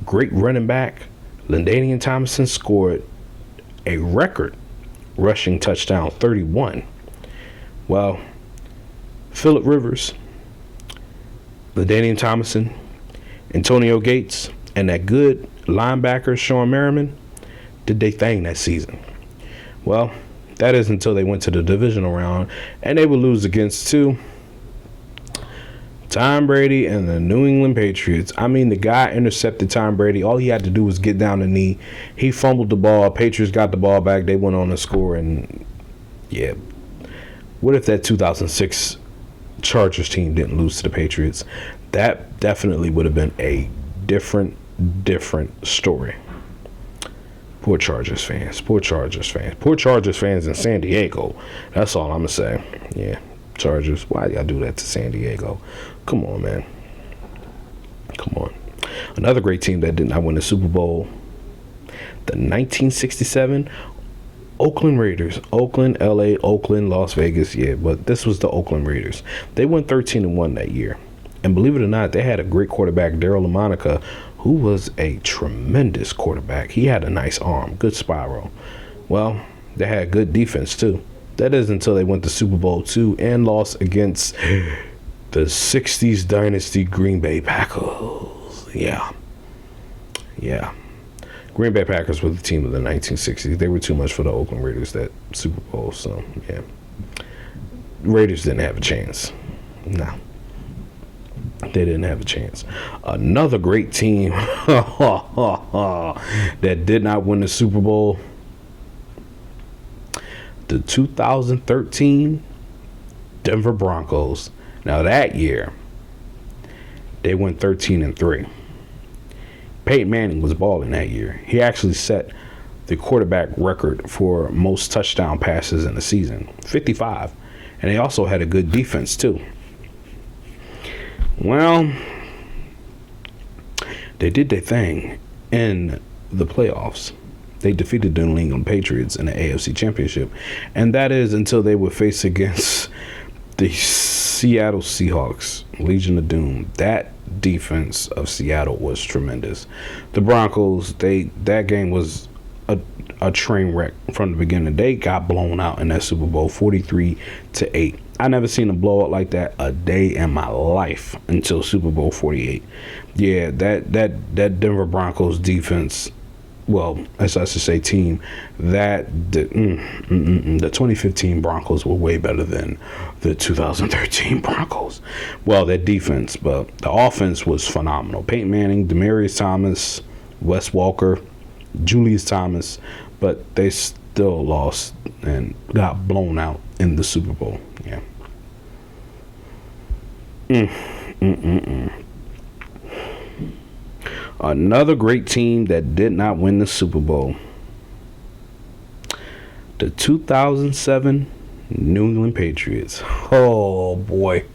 great running back LaDainian Tomlinson scored a record rushing touchdown, 31. Well, Phillip Rivers, LaDainian Tomlinson, Antonio Gates, and that good linebacker Sean Merriman did they thing that season. Well, that is until they went to the divisional round, and they would lose against Tom Brady and the New England Patriots. I mean, the guy intercepted Tom Brady. All he had to do was get down the knee. He fumbled the ball. Patriots got the ball back. They went on to score. And, yeah, what if that 2006 Chargers team didn't lose to the Patriots? That definitely would have been a different story. Poor Chargers fans. Poor Chargers fans in San Diego. That's all I'm going to say. Yeah. Chargers, why y'all do that to San Diego? Come on, man. Come on. Another great team that did not win the Super Bowl, the 1967 Oakland Raiders. Oakland, LA, Oakland, Las Vegas. Yeah, but this was the Oakland Raiders. They went 13-1 that year. And believe it or not, they had a great quarterback, Daryl LaMonica, who was a tremendous quarterback. He had a nice arm, good spiral. Well, they had good defense, too. That is until they went to Super Bowl II and lost against the 60s dynasty Green Bay Packers. Yeah. Green Bay Packers were the team of the 1960s. They were too much for the Oakland Raiders that Super Bowl. So, yeah. Raiders didn't have a chance. No. They didn't have a chance. Another great team that did not win the Super Bowl, the 2013 Denver Broncos. Now that year, they went 13-3. Peyton Manning was balling that year. He actually set the quarterback record for most touchdown passes in the season, 55. And they also had a good defense too. Well, they did their thing in the playoffs. They defeated the New England Patriots in the AFC Championship. And that is until they would face against the Seattle Seahawks, Legion of Doom. That defense of Seattle was tremendous. The Broncos, that game was a train wreck from the beginning. They got blown out in that Super Bowl, 43-8. I never seen a blowout like that a day in my life until Super Bowl 48. Yeah, that Denver Broncos defense, well, as I should say, team, the 2015 Broncos were way better than the 2013 Broncos. Well, their defense, but the offense was phenomenal. Peyton Manning, Demaryius Thomas, Wes Walker, Julius Thomas, but they still lost and got blown out in the Super Bowl. Yeah. Another great team that did not win the Super Bowl, the 2007 New England Patriots. Oh boy.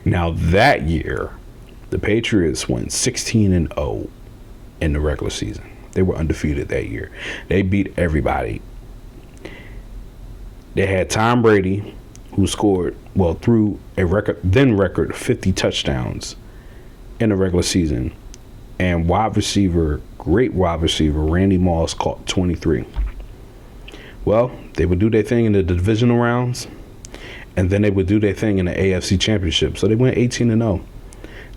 Now that year, the Patriots went 16-0 in the regular season. They were undefeated that year. They beat everybody. They had Tom Brady, who scored, through a record 50 touchdowns in the regular season. And great wide receiver, Randy Moss caught 23. Well, they would do their thing in the divisional rounds, and then they would do their thing in the AFC Championship. So they went 18-0.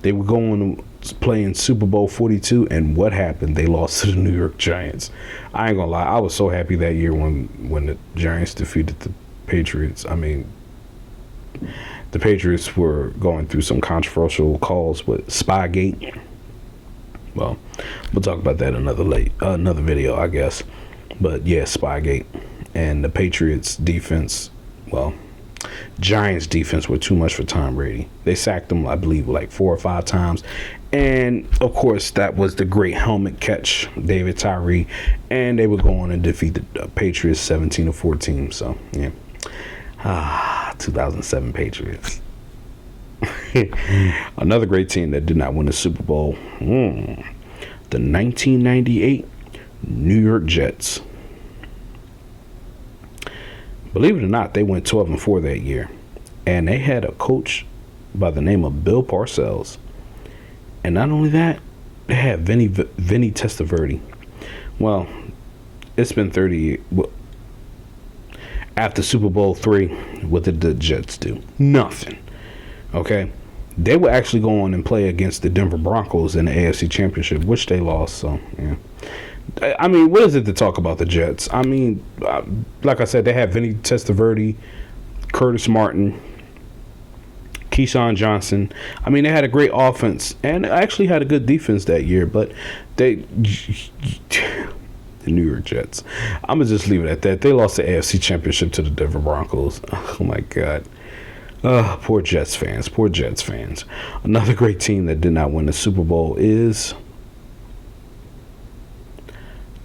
They were going to play in Super Bowl 42, and what happened? They lost to the New York Giants. I ain't gonna lie, I was so happy that year when the Giants defeated the Patriots. I mean, the Patriots were going through some controversial calls with Spygate. Well, we'll talk about that another video, I guess. But yeah, Spygate. And the Patriots defense, well, Giants defense were too much for Tom Brady. They sacked him, I believe, like 4 or 5 times. And of course, that was the great helmet catch, David Tyree. And they would go on and defeat the Patriots 17-14. So yeah. 2007 Patriots. Another great team that did not win the Super Bowl. The 1998 New York Jets. Believe it or not, they went 12-4 that year. And they had a coach by the name of Bill Parcells. And not only that, they had Vinny Testaverde. Well, it's been 30 years. Well, after Super Bowl III, what did the Jets do? Nothing. Okay? They would actually go on and play against the Denver Broncos in the AFC Championship, which they lost. So, yeah. I mean, what is it to talk about the Jets? I mean, like I said, they had Vinny Testaverde, Curtis Martin, Keyshawn Johnson. I mean, they had a great offense and actually had a good defense that year, but the New York Jets, I'm going to just leave it at that. They lost the AFC Championship to the Denver Broncos. Oh, my God. Poor Jets fans. Poor Jets fans. Another great team that did not win the Super Bowl is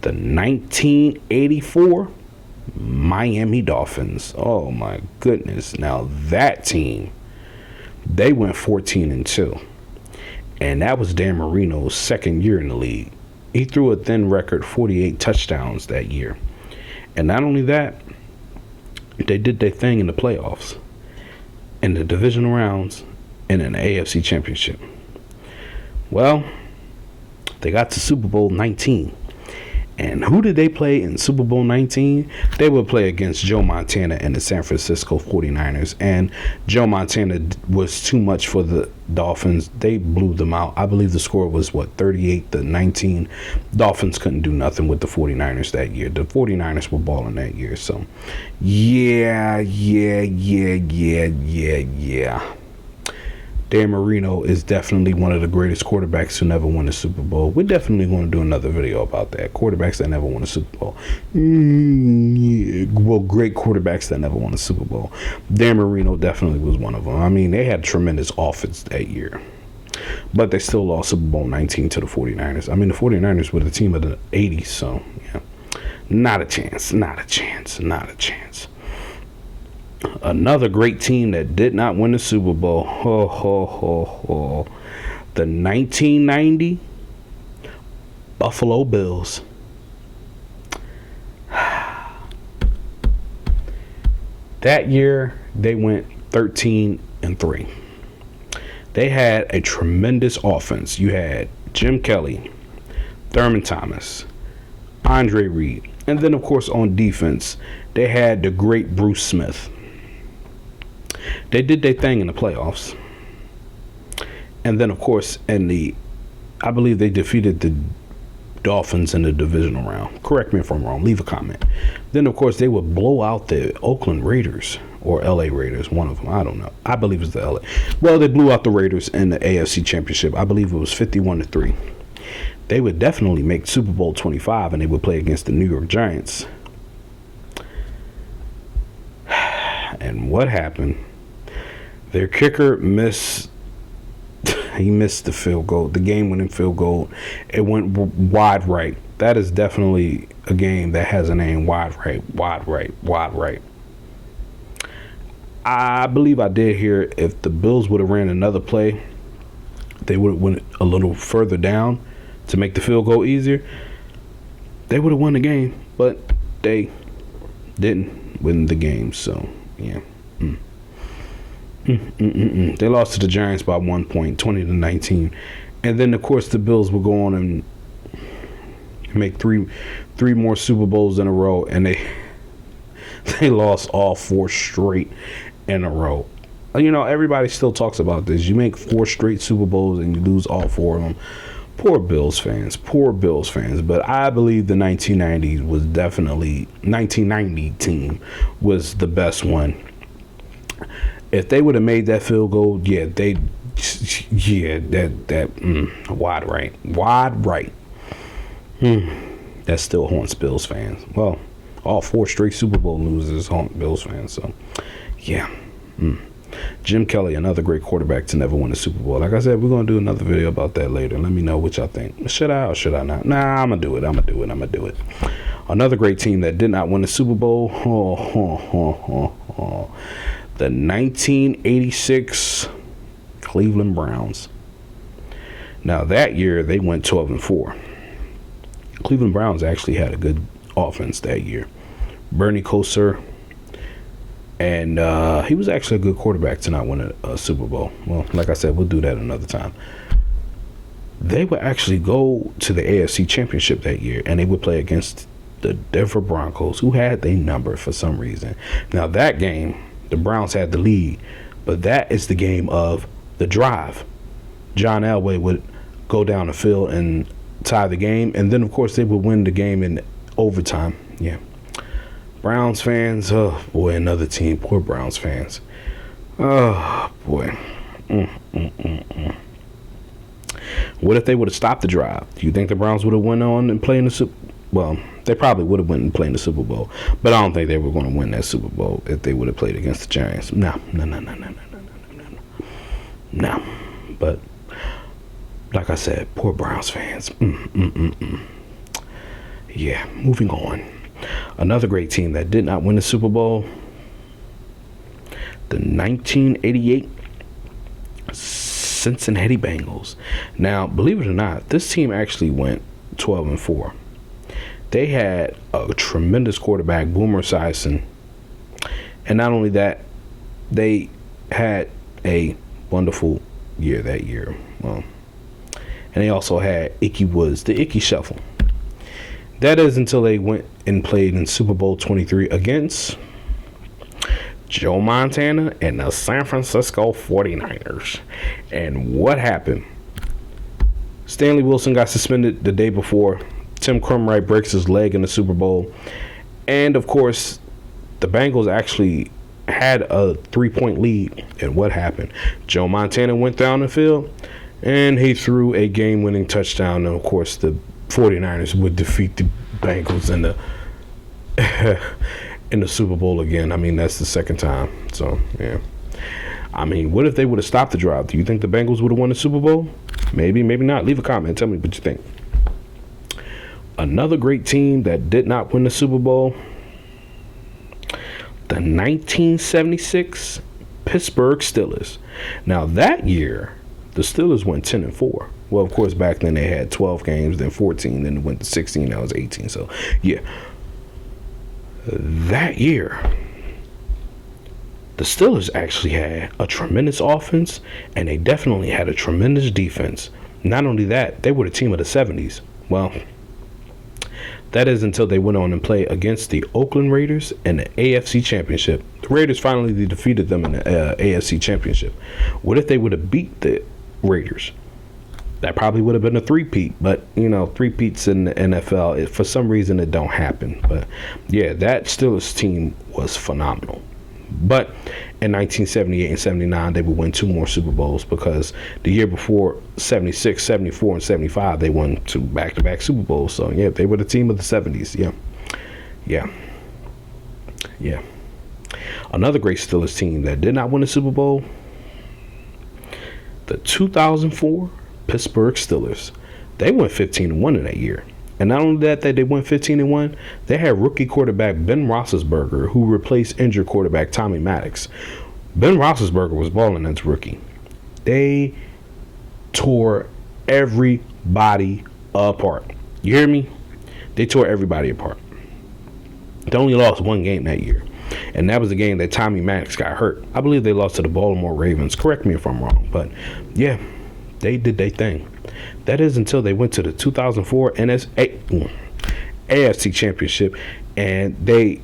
the 1984 Miami Dolphins. Oh, my goodness. Now, that team, they went 14-2. And that was Dan Marino's second year in the league. He threw a thin record 48 touchdowns that year. And not only that, they did their thing in the playoffs, in the divisional rounds, and in the AFC Championship. Well, they got to Super Bowl 19. And who did they play in Super Bowl 19? They would play against Joe Montana and the San Francisco 49ers. And Joe Montana was too much for the Dolphins. They blew them out. I believe the score was, 38-19. Dolphins couldn't do nothing with the 49ers that year. The 49ers were balling that year. So, yeah. Dan Marino is definitely one of the greatest quarterbacks who never won a Super Bowl. We're definitely going to do another video about that. Quarterbacks that never won a Super Bowl. Yeah. Well, great quarterbacks that never won a Super Bowl. Dan Marino definitely was one of them. I mean, they had tremendous offense that year. But they still lost Super Bowl 19 to the 49ers. I mean, the 49ers were the team of the 80s, so, yeah. Not a chance. Another great team that did not win the Super Bowl. The 1990 Buffalo Bills. That year, they went 13-3. They had a tremendous offense. You had Jim Kelly, Thurman Thomas, Andre Reed, and then, of course, on defense, they had the great Bruce Smith. They did their thing in the playoffs. And then, of course, I believe they defeated the Dolphins in the divisional round. Correct me if I'm wrong. Leave a comment. Then, of course, they would blow out the Oakland Raiders or LA Raiders, one of them. I don't know. I believe it's the LA. Well, they blew out the Raiders in the AFC Championship. I believe it was 51-3. They would definitely make Super Bowl 25, and they would play against the New York Giants. And what happened? Their kicker missed. He missed the field goal, the game-winning field goal. It went wide right. That is definitely a game that has a name: wide right. I believe I did hear if the Bills would have ran another play, they would have went a little further down to make the field goal easier. They would have won the game, but they didn't win the game. So yeah. They lost to the Giants by 1 point, 20-19. And then, of course, the Bills will go on and make three more Super Bowls in a row, and they lost all 4 straight in a row. You know, everybody still talks about this. You make 4 straight Super Bowls and you lose all 4 of them. Poor Bills fans. But I believe the 1990 team was the best one. If they would have made that field goal, wide right. that still haunts Bills fans. Well, all 4 straight Super Bowl losers haunt Bills fans. So, yeah. Jim Kelly, another great quarterback to never win a Super Bowl. Like I said, we're going to do another video about that later. Let me know what y'all think. Should I or should I not? Nah, I'm going to do it. Another great team that did not win the Super Bowl. The 1986 Cleveland Browns. Now, that year, they went 12-4. Cleveland Browns actually had a good offense that year. Bernie Kosar. And he was actually a good quarterback to not win a Super Bowl. Well, like I said, we'll do that another time. They would actually go to the AFC Championship that year, and they would play against the Denver Broncos, who had their number for some reason. Now, that game, the Browns had the lead, but that is the game of the drive. John Elway would go down the field and tie the game, and then, of course, they would win the game in overtime. Yeah. Browns fans, oh boy, another team. Poor Browns fans. Oh boy. What if they would have stopped the drive? Do you think the Browns would have went on and played in the Super? Well, they probably would have went and played in the Super Bowl, but I don't think they were going to win that Super Bowl if they would have played against the Giants. No. But like I said, poor Browns fans. Yeah, moving on. Another great team that did not win the Super Bowl, the 1988 Cincinnati Bengals. Now, believe it or not, this team actually went 12-4. They had a tremendous quarterback, Boomer Esiason, and not only that, they had a wonderful year that year. Well, and they also had Ickey Woods, the Ickey Shuffle. That is until they went and played in Super Bowl 23 against Joe Montana and the San Francisco 49ers. And what happened? Stanley Wilson got suspended the day before. Tim Krumrie breaks his leg in the Super Bowl. And, of course, the Bengals actually had a 3-point lead. And what happened? Joe Montana went down the field, and he threw a game-winning touchdown. And, of course, the 49ers would defeat the Bengals in the Super Bowl again. I mean, that's the second time. So, yeah. I mean, what if they would have stopped the drive? Do you think the Bengals would have won the Super Bowl? Maybe, maybe not. Leave a comment. Tell me what you think. Another great team that did not win the Super Bowl, the 1976 Pittsburgh Steelers. Now, that year, the Steelers went 10-4. Well, of course, back then they had 12 games, then 14, then it went to 16, that was 18. So, yeah. That year, the Steelers actually had a tremendous offense, and they definitely had a tremendous defense. Not only that, they were the team of the 70s. Well, that is until they went on and played against the Oakland Raiders in the AFC Championship. The Raiders finally defeated them in the AFC Championship. What if they would have beat the Raiders? That probably would have been a three-peat, but, you know, three-peats in the NFL, for some reason, it don't happen. But, yeah, that Steelers team was phenomenal. But in 1978 and 79, they would win 2 more Super Bowls because the year before, 76, 74, and 75, they won 2 back-to-back Super Bowls. So, yeah, they were the team of the 70s. Yeah. Another great Steelers team that did not win a Super Bowl, the 2004 Pittsburgh Steelers. They went 15-1 in that year. And not only that they went 15-1, they had rookie quarterback Ben Roethlisberger, who replaced injured quarterback Tommy Maddox. Ben Roethlisberger was balling as rookie. They tore everybody apart. You hear me? They tore everybody apart. They only lost 1 game that year, and that was the game that Tommy Maddox got hurt. I believe they lost to the Baltimore Ravens. Correct me if I'm wrong, but yeah, they did their thing. That is until they went to the 2004 AFC Championship, and they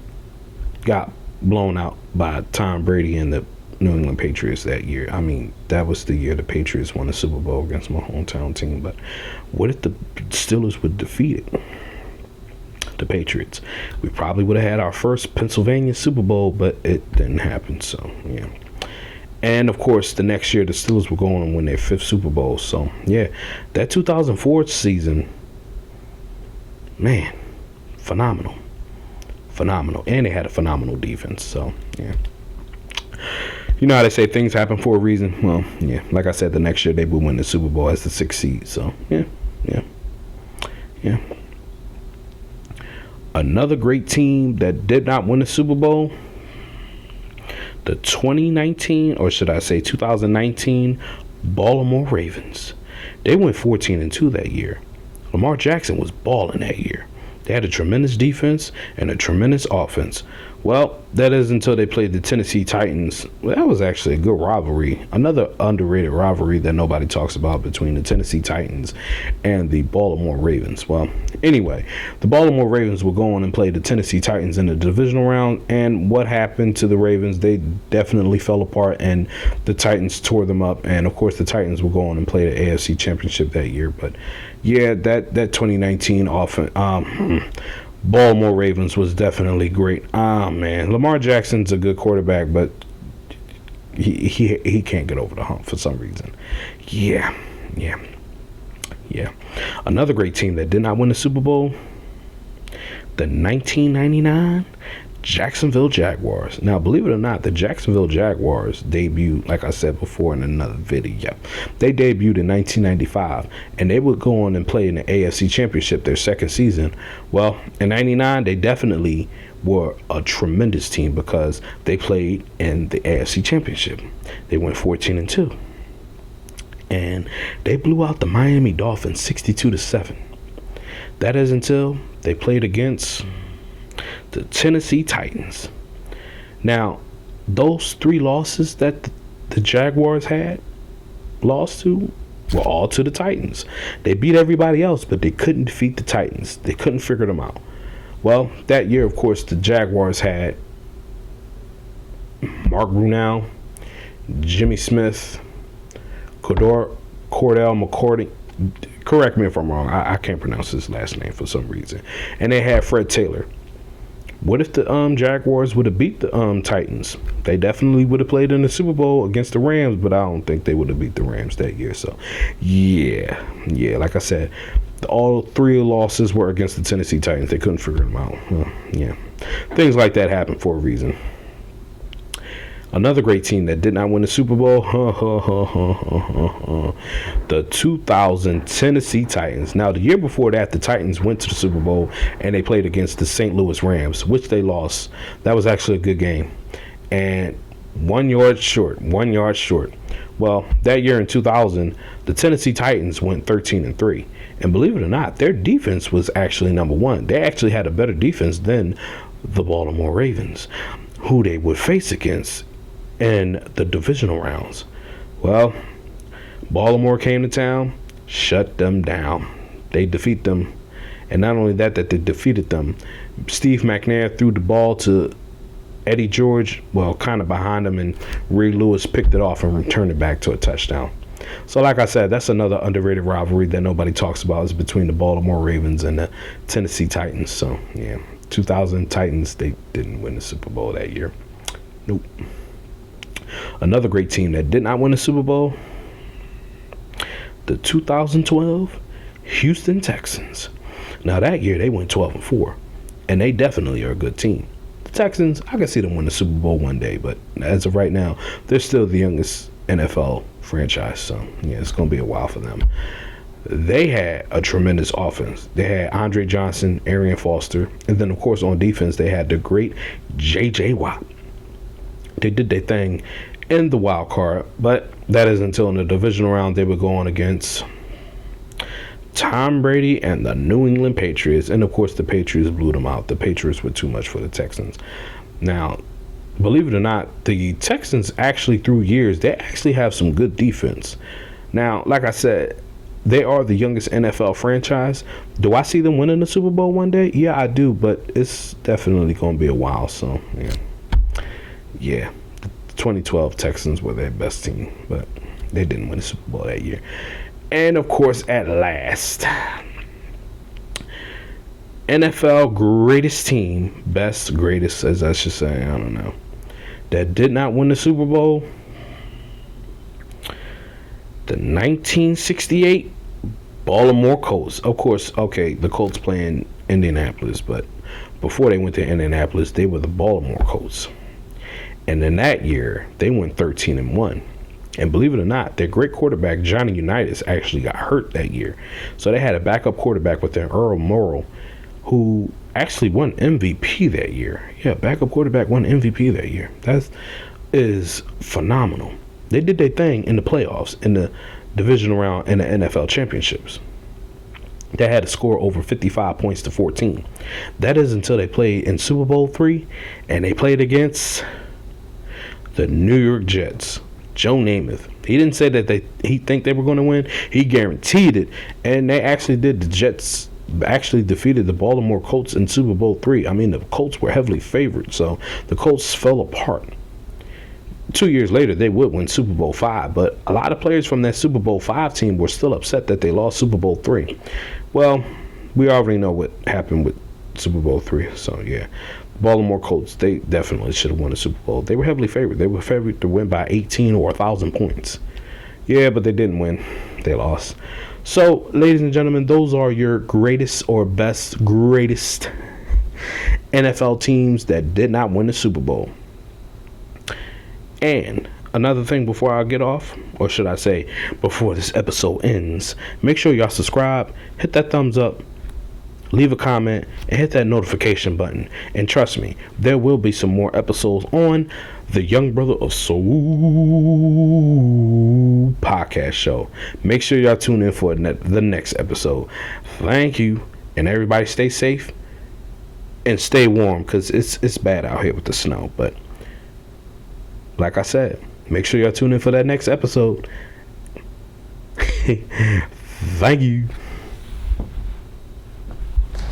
got blown out by Tom Brady and the New England Patriots that year. I mean, that was the year the Patriots won the Super Bowl against my hometown team. But what if the Steelers would defeat the Patriots? We probably would have had our first Pennsylvania Super Bowl, but it didn't happen. So, yeah. And, of course, the next year, the Steelers were going to win their 5th Super Bowl. So, yeah, that 2004 season, man, phenomenal. Phenomenal. And they had a phenomenal defense. So, yeah. You know how they say things happen for a reason? Well, yeah. Like I said, the next year they would win the Super Bowl as the 6th seed. So, yeah. Another great team that did not win the Super Bowl, the 2019 Baltimore Ravens. They went 14-2 that year. Lamar Jackson was balling that year. They had a tremendous defense and a tremendous offense. Well, that is until they played the Tennessee Titans. Well, that was actually a good rivalry. Another underrated rivalry that nobody talks about between the Tennessee Titans and the Baltimore Ravens. Well, anyway, the Baltimore Ravens will go on and play the Tennessee Titans in the divisional round. And what happened to the Ravens? They definitely fell apart, and the Titans tore them up. And, of course, the Titans will go on and play the AFC Championship that year. But, yeah, that 2019 Baltimore Ravens was definitely great. Man, Lamar Jackson's a good quarterback, but he can't get over the hump for some reason. Yeah. Another great team that did not win the Super Bowl, the 1999 Jacksonville Jaguars. Now, believe it or not, the Jacksonville Jaguars debuted, like I said before in another video, they debuted in 1995, and they would go on and play in the AFC Championship their second season. Well, in 99, they definitely were a tremendous team because they played in the AFC Championship. They went 14-2, and they blew out the Miami Dolphins 62-7. That is until they played against the Tennessee Titans. Now, those 3 losses that the Jaguars had lost to were all to the Titans. They beat everybody else, but they couldn't defeat the Titans. They couldn't figure them out. Well, that year, of course, the Jaguars had Mark Brunell, Jimmy Smith, Cordell McCourty. Correct me if I'm wrong. I can't pronounce his last name for some reason. And they had Fred Taylor. What if the Jaguars would have beat the Titans? They definitely would have played in the Super Bowl against the Rams, but I don't think they would have beat the Rams that year. So, yeah. Like I said, all 3 losses were against the Tennessee Titans. They couldn't figure them out. Yeah. Things like that happen for a reason. Another great team that did not win the Super Bowl, the 2000 Tennessee Titans. Now, the year before that, the Titans went to the Super Bowl, and they played against the St. Louis Rams, which they lost. That was actually a good game. And 1 yard short. Well, that year in 2000, the Tennessee Titans went 13-3. And believe it or not, their defense was actually number 1. They actually had a better defense than the Baltimore Ravens, who they would face against in the divisional rounds. Well, Baltimore came to town, shut them down. They defeat them. And not only that they defeated them, Steve McNair threw the ball to Eddie George, well, kind of behind him, and Ray Lewis picked it off and returned it back to a touchdown. So like I said, that's another underrated rivalry that nobody talks about, is between the Baltimore Ravens and the Tennessee Titans. So, yeah, 2000 Titans, they didn't win the Super Bowl that year. Nope. Another great team that did not win the Super Bowl, the 2012 Houston Texans. Now, that year, they went 12-4, and they definitely are a good team. The Texans, I can see them win the Super Bowl one day, but as of right now, they're still the youngest NFL franchise, so, yeah, it's going to be a while for them. They had a tremendous offense. They had Andre Johnson, Arian Foster, and then, of course, on defense, they had the great J.J. Watt. They did their thing in the wild card, but that is until in the divisional round they were going against Tom Brady and the New England Patriots. And of course, the Patriots blew them out. The Patriots were too much for the Texans. Now, believe it or not, the Texans actually, through years, they actually have some good defense. Now, like I said, they are the youngest NFL franchise. Do I see them winning the Super Bowl one day? Yeah, I do, but it's definitely going to be a while. So, yeah. The 2012 Texans were their best team, but they didn't win the Super Bowl that year. And, of course, at last, NFL greatest team, best, greatest, as I should say, I don't know, that did not win the Super Bowl, the 1968 Baltimore Colts. Of course, okay, the Colts playing Indianapolis, but before they went to Indianapolis, they were the Baltimore Colts. And in that year, they went 13-1. And believe it or not, their great quarterback, Johnny Unitas, actually got hurt that year. So they had a backup quarterback with their Earl Morrall, who actually won MVP that year. Yeah, backup quarterback won MVP that year. That is phenomenal. They did their thing in the playoffs, in the divisional round, and the NFL championships. They had to score over 55 points to 14. That is until they played in Super Bowl III, and they played against the New York Jets. Joe Namath. He didn't say that he think they were going to win. He guaranteed it, and they actually did. The Jets actually defeated the Baltimore Colts in Super Bowl III. I mean, the Colts were heavily favored, so the Colts fell apart. 2 years later, they would win Super Bowl V, but a lot of players from that Super Bowl V team were still upset that they lost Super Bowl III. Well, we already know what happened with Super Bowl III, so yeah. Baltimore Colts, they definitely should have won the Super Bowl. They were heavily favored. They were favored to win by 18 or 1,000 points. Yeah, but they didn't win. They lost. So, ladies and gentlemen, those are your greatest NFL teams that did not win the Super Bowl. And another thing before I get off, or should I say before this episode ends, make sure y'all subscribe, hit that thumbs up, leave a comment, and hit that notification button. And trust me, there will be some more episodes on the Young Brother of Soul podcast show. Make sure y'all tune in for the next episode. Thank you, and everybody stay safe and stay warm, because it's bad out here with the snow. But like I said, make sure y'all tune in for that next episode. Thank you.